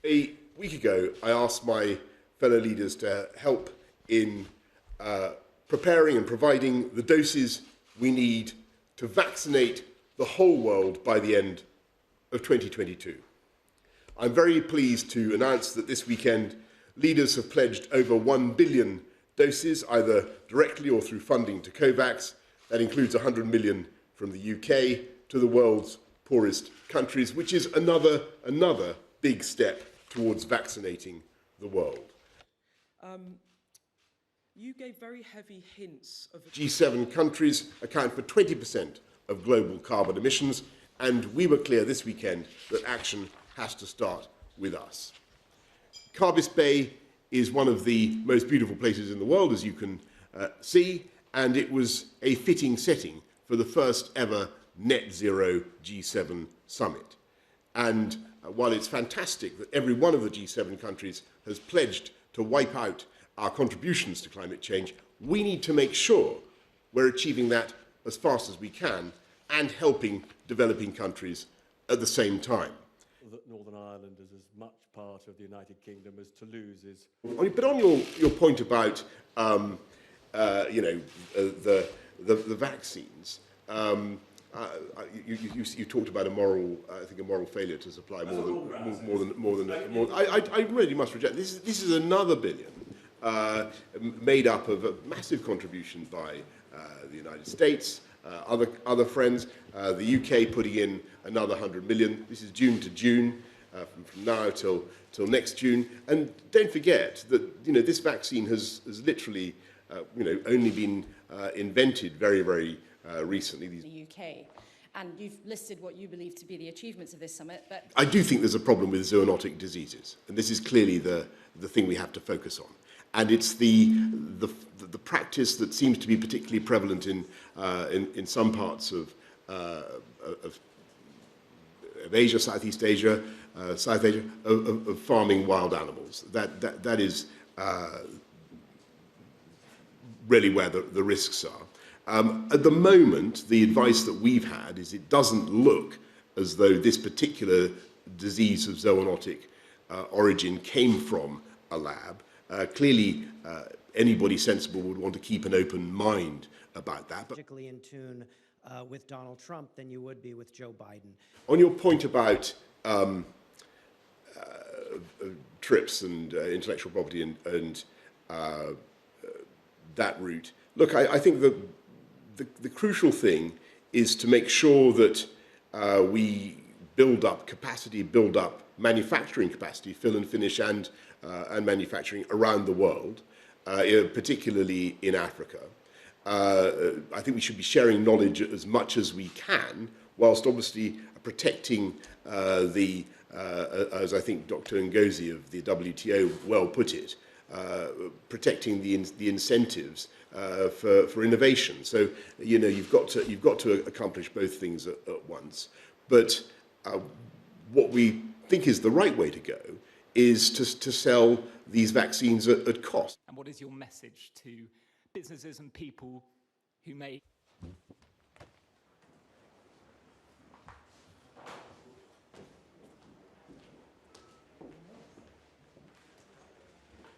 A week ago, I asked my fellow leaders to help in preparing and providing the doses we need to vaccinate the whole world by the end of 2022. I'm very pleased to announce that this weekend, leaders have pledged over 1 billion doses, either directly or through funding to COVAX. That includes 100 million from the UK to the world's poorest countries, which is another big step towards vaccinating the world. You gave very heavy hints of... G7 countries account for 20% of global carbon emissions, and we were clear this weekend that action has to start with us. Carbis Bay is one of the most beautiful places in the world, as you can see, and it was a fitting setting for the first ever net zero G7 summit. And while it's fantastic that every one of the G7 countries has pledged to wipe out our contributions to climate change, we need to make sure we're achieving that as fast as we can and helping developing countries at the same time. That Northern Ireland is as much part of the United Kingdom as Toulouse is. But on your point about the vaccines, you talked about a moral failure to supply more than. I really must reject this. This is another billion made up of a massive contribution by the United States, other friends, the UK putting in another 100 million. This is June to June, from now till next June. And don't forget that this vaccine has literally only been invented very recently. The UK. And you've listed what you believe to be the achievements of this summit, but... I do think there's a problem with zoonotic diseases, and this is clearly the thing we have to focus on. And it's the practice that seems to be particularly prevalent in some parts of Asia, Southeast Asia, South Asia, of farming wild animals. That is really where the risks are. At the moment, the advice that we've had is it doesn't look as though this particular disease of zoonotic origin came from a lab. Clearly, anybody sensible would want to keep an open mind about that. But in tune with Donald Trump than you would be with Joe Biden. On your point about TRIPS and intellectual property and that route, look, I think the crucial thing is to make sure that we build up capacity, build up manufacturing capacity, fill and finish and manufacturing around the world, particularly in Africa. I think we should be sharing knowledge as much as we can, whilst obviously protecting as I think Dr. Ngozi of the WTO well put it, protecting the incentives for innovation. So you've got to accomplish both things at once. But what we think is the right way to go is to sell these vaccines at cost. And what is your message to businesses and people who may